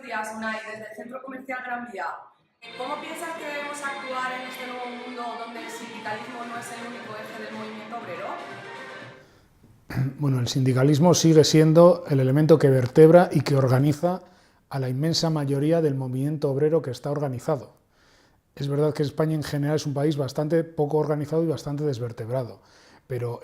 días, Unai, desde el Centro Comercial Gran Vía. ¿Cómo piensas que debemos actuar en este nuevo mundo donde el sindicalismo no es el único eje del movimiento obrero? Bueno, el sindicalismo sigue siendo el elemento que vertebra y que organiza a la inmensa mayoría del movimiento obrero que está organizado. Es verdad que España en general es un país bastante poco organizado y bastante desvertebrado, pero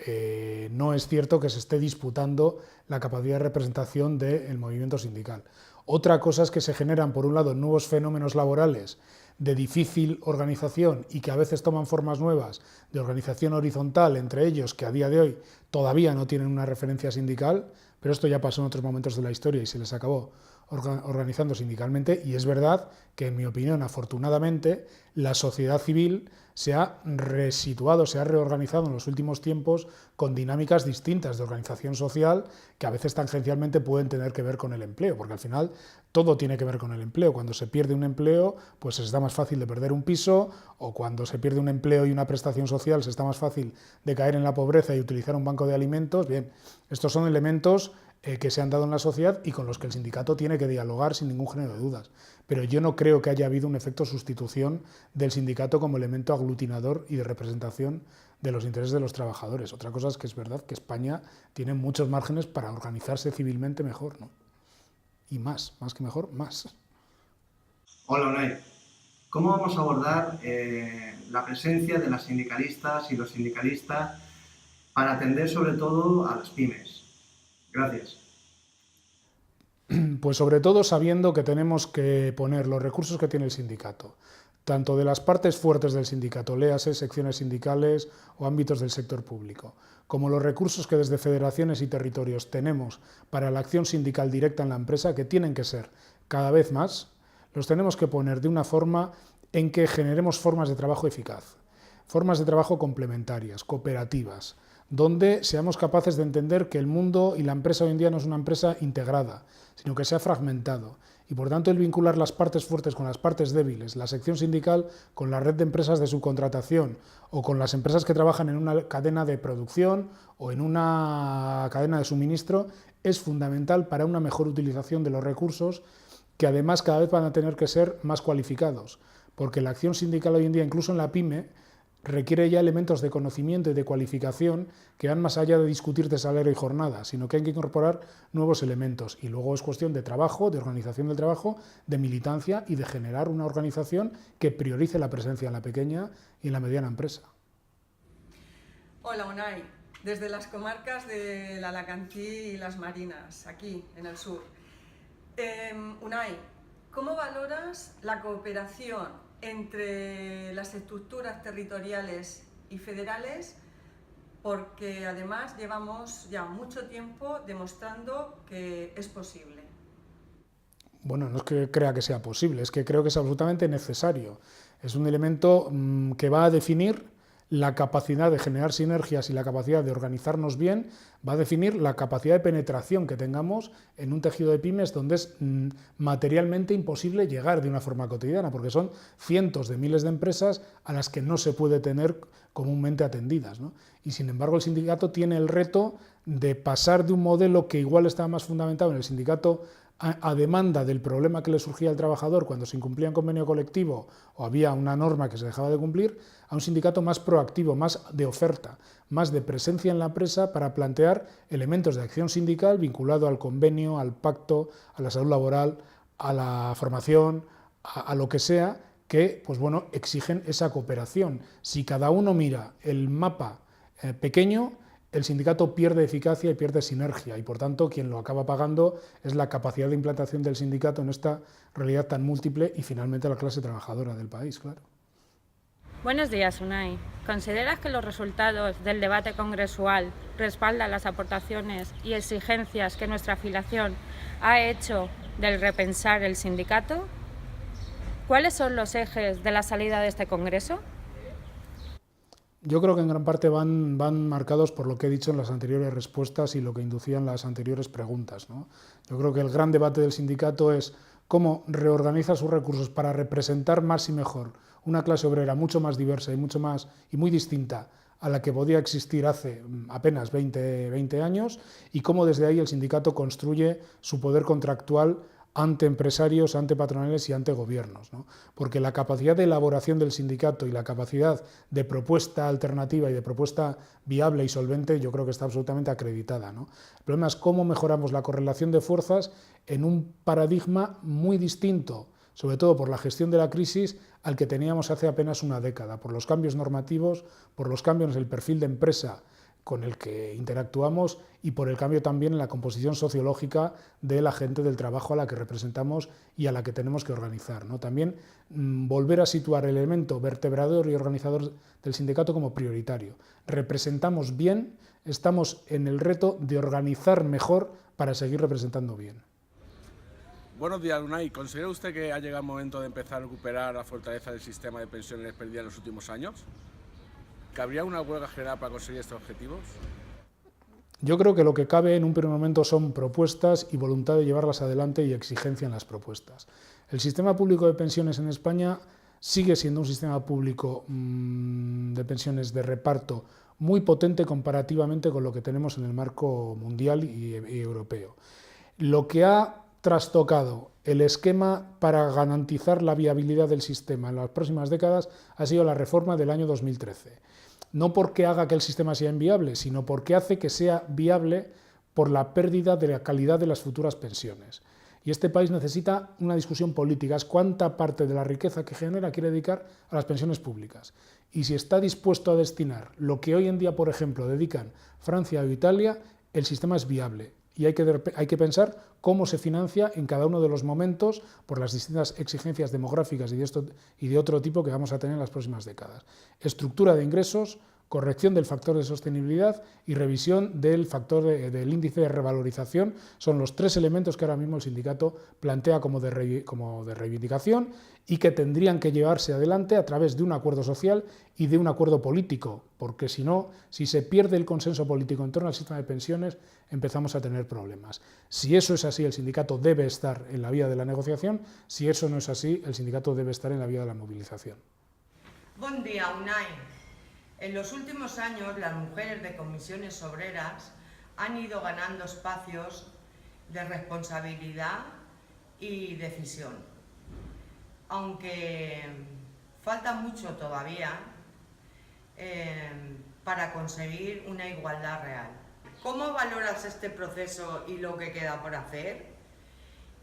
no es cierto que se esté disputando la capacidad de representación del movimiento sindical. Otra cosa es que se generan, por un lado, nuevos fenómenos laborales de difícil organización y que a veces toman formas nuevas de organización horizontal entre ellos, que a día de hoy todavía no tienen una referencia sindical, pero esto ya pasó en otros momentos de la historia y se les acabó organizando sindicalmente, y es verdad que, en mi opinión, afortunadamente, la sociedad civil se ha resituado, se ha reorganizado en los últimos tiempos con dinámicas distintas de organización social que a veces tangencialmente pueden tener que ver con el empleo, porque al final todo tiene que ver con el empleo. Cuando se pierde un empleo, pues se está más fácil de perder un piso, o cuando se pierde un empleo y una prestación social, se está más fácil de caer en la pobreza y utilizar un banco de alimentos. Bien, estos son elementos que se han dado en la sociedad y con los que el sindicato tiene que dialogar sin ningún género de dudas. Pero yo no creo que haya habido un efecto sustitución del sindicato como elemento aglutinador y de representación de los intereses de los trabajadores. Otra cosa es que es verdad que España tiene muchos márgenes para organizarse civilmente mejor, ¿no? Y más que mejor, más. Hola, Unai. ¿Cómo vamos a abordar la presencia de las sindicalistas y los sindicalistas para atender sobre todo a las pymes? Gracias. Pues sobre todo sabiendo que tenemos que poner los recursos que tiene el sindicato, tanto de las partes fuertes del sindicato, léase secciones sindicales o ámbitos del sector público, como los recursos que desde federaciones y territorios tenemos para la acción sindical directa en la empresa, que tienen que ser cada vez más, los tenemos que poner de una forma en que generemos formas de trabajo eficaz, formas de trabajo complementarias, cooperativas, donde seamos capaces de entender que el mundo y la empresa hoy en día no es una empresa integrada, sino que se ha fragmentado. Y por tanto el vincular las partes fuertes con las partes débiles, la sección sindical con la red de empresas de subcontratación o con las empresas que trabajan en una cadena de producción o en una cadena de suministro, es fundamental para una mejor utilización de los recursos, que además cada vez van a tener que ser más cualificados, porque la acción sindical hoy en día, incluso en la pyme, requiere ya elementos de conocimiento y de cualificación que van más allá de discutir de salario y jornada, sino que hay que incorporar nuevos elementos. Y luego es cuestión de trabajo, de organización del trabajo, de militancia y de generar una organización que priorice la presencia en la pequeña y en la mediana empresa. Hola, Unai, desde las comarcas del Alacantí y las Marinas, aquí en el sur. Unai, ¿cómo valoras la cooperación entre las estructuras territoriales y federales? Porque además llevamos ya mucho tiempo demostrando que es posible. Bueno, no es que crea que sea posible, es que creo que es absolutamente necesario. Es un elemento que va a definir la capacidad de generar sinergias y la capacidad de organizarnos bien, va a definir la capacidad de penetración que tengamos en un tejido de pymes donde es materialmente imposible llegar de una forma cotidiana, porque son cientos de miles de empresas a las que no se puede tener comúnmente atendidas, ¿no? Y sin embargo el sindicato tiene el reto de pasar de un modelo que igual estaba más fundamentado en el sindicato a demanda del problema que le surgía al trabajador cuando se incumplía un convenio colectivo o había una norma que se dejaba de cumplir, a un sindicato más proactivo, más de oferta, más de presencia en la empresa para plantear elementos de acción sindical vinculado al convenio, al pacto, a la salud laboral, a la formación, a lo que sea, que pues bueno, exigen esa cooperación. Si cada uno mira el mapa pequeño, el sindicato pierde eficacia y pierde sinergia, y por tanto quien lo acaba pagando es la capacidad de implantación del sindicato en esta realidad tan múltiple y finalmente la clase trabajadora del país, claro. Buenos días, Unai. ¿Consideras que los resultados del debate congresual respaldan las aportaciones y exigencias que nuestra afiliación ha hecho del repensar el sindicato? ¿Cuáles son los ejes de la salida de este congreso? Yo creo que en gran parte van marcados por lo que he dicho en las anteriores respuestas y lo que inducían las anteriores preguntas, ¿no? Yo creo que el gran debate del sindicato es cómo reorganiza sus recursos para representar más y mejor una clase obrera mucho más diversa y muy distinta a la que podía existir hace apenas 20 años, y cómo desde ahí el sindicato construye su poder contractual ante empresarios, ante patronales y ante gobiernos, ¿no? Porque la capacidad de elaboración del sindicato y la capacidad de propuesta alternativa y de propuesta viable y solvente yo creo que está absolutamente acreditada, ¿no? El problema es cómo mejoramos la correlación de fuerzas en un paradigma muy distinto, sobre todo por la gestión de la crisis, al que teníamos hace apenas una década, por los cambios normativos, por los cambios en el perfil de empresa con el que interactuamos y por el cambio también en la composición sociológica de la gente del trabajo a la que representamos y a la que tenemos que organizar, ¿no? También volver a situar el elemento vertebrador y organizador del sindicato como prioritario. Representamos bien, estamos en el reto de organizar mejor para seguir representando bien. Buenos días, Unai. ¿Considera usted que ha llegado el momento de empezar a recuperar la fortaleza del sistema de pensiones perdida en los últimos años? ¿Cabría una huelga general para conseguir estos objetivos? Yo creo que lo que cabe en un primer momento son propuestas y voluntad de llevarlas adelante y exigencia en las propuestas. El sistema público de pensiones en España sigue siendo un sistema público de pensiones de reparto muy potente comparativamente con lo que tenemos en el marco mundial y europeo. Lo que ha trastocado el esquema para garantizar la viabilidad del sistema en las próximas décadas ha sido la reforma del año 2013. No porque haga que el sistema sea inviable, sino porque hace que sea viable por la pérdida de la calidad de las futuras pensiones. Y este país necesita una discusión política, es cuánta parte de la riqueza que genera quiere dedicar a las pensiones públicas. Y si está dispuesto a destinar lo que hoy en día, por ejemplo, dedican Francia o Italia, el sistema es viable. Y hay que pensar cómo se financia en cada uno de los momentos por las distintas exigencias demográficas y de otro tipo que vamos a tener en las próximas décadas. Estructura de ingresos, corrección del factor de sostenibilidad y revisión del factor del índice de revalorización son los tres elementos que ahora mismo el sindicato plantea como de reivindicación y que tendrían que llevarse adelante a través de un acuerdo social y de un acuerdo político, porque si no, si se pierde el consenso político en torno al sistema de pensiones, empezamos a tener problemas. Si eso es así, el sindicato debe estar en la vía de la negociación; si eso no es así, el sindicato debe estar en la vía de la movilización. Buen día, Unai. En los últimos años, las mujeres de comisiones obreras han ido ganando espacios de responsabilidad y decisión. Aunque falta mucho todavía para conseguir una igualdad real. ¿Cómo valoras este proceso y lo que queda por hacer?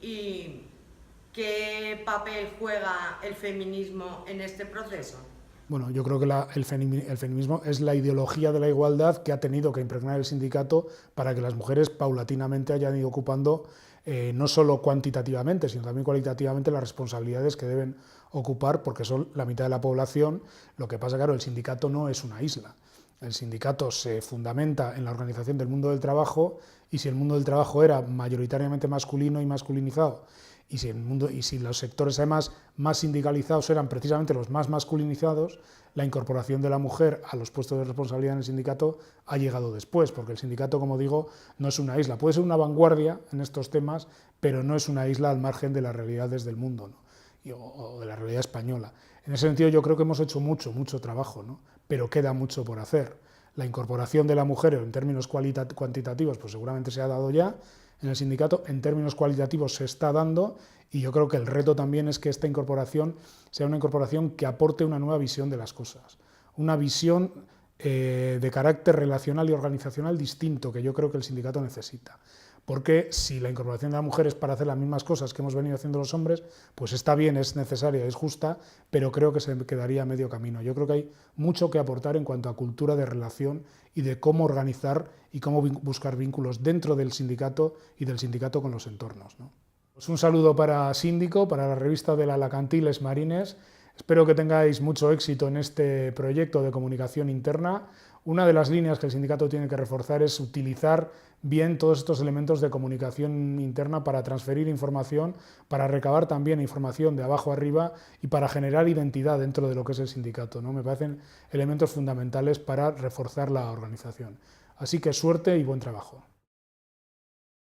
¿Y qué papel juega el feminismo en este proceso? Bueno, yo creo que el feminismo es la ideología de la igualdad que ha tenido que impregnar el sindicato para que las mujeres paulatinamente hayan ido ocupando no solo cuantitativamente, sino también cualitativamente las responsabilidades que deben ocupar, porque son la mitad de la población. Lo que pasa, claro, el sindicato no es una isla. El sindicato se fundamenta en la organización del mundo del trabajo, y si el mundo del trabajo era mayoritariamente masculino y masculinizado, y si los sectores además más sindicalizados eran precisamente los más masculinizados, la incorporación de la mujer a los puestos de responsabilidad en el sindicato ha llegado después, porque el sindicato, como digo, no es una isla. Puede ser una vanguardia en estos temas, pero no es una isla al margen de las realidades del mundo, ¿no? o de la realidad española. En ese sentido yo creo que hemos hecho mucho trabajo, ¿no? Pero queda mucho por hacer. La incorporación de la mujer en términos cuantitativos pues seguramente se ha dado ya en el sindicato, en términos cualitativos se está dando, y yo creo que el reto también es que esta incorporación sea una incorporación que aporte una nueva visión de las cosas, una visión de carácter relacional y organizacional distinto que yo creo que el sindicato necesita. Porque si la incorporación de la mujer es para hacer las mismas cosas que hemos venido haciendo los hombres, pues está bien, es necesaria, es justa, pero creo que se quedaría a medio camino. Yo creo que hay mucho que aportar en cuanto a cultura de relación y de cómo organizar y cómo buscar vínculos dentro del sindicato y del sindicato con los entornos, ¿no? Pues un saludo para Síndico, para la revista de la Alacantí Les Marines. Espero que tengáis mucho éxito en este proyecto de comunicación interna. Una de las líneas que el sindicato tiene que reforzar es utilizar bien todos estos elementos de comunicación interna para transferir información, para recabar también información de abajo arriba y para generar identidad dentro de lo que es el sindicato, ¿no? Me parecen elementos fundamentales para reforzar la organización. Así que suerte y buen trabajo.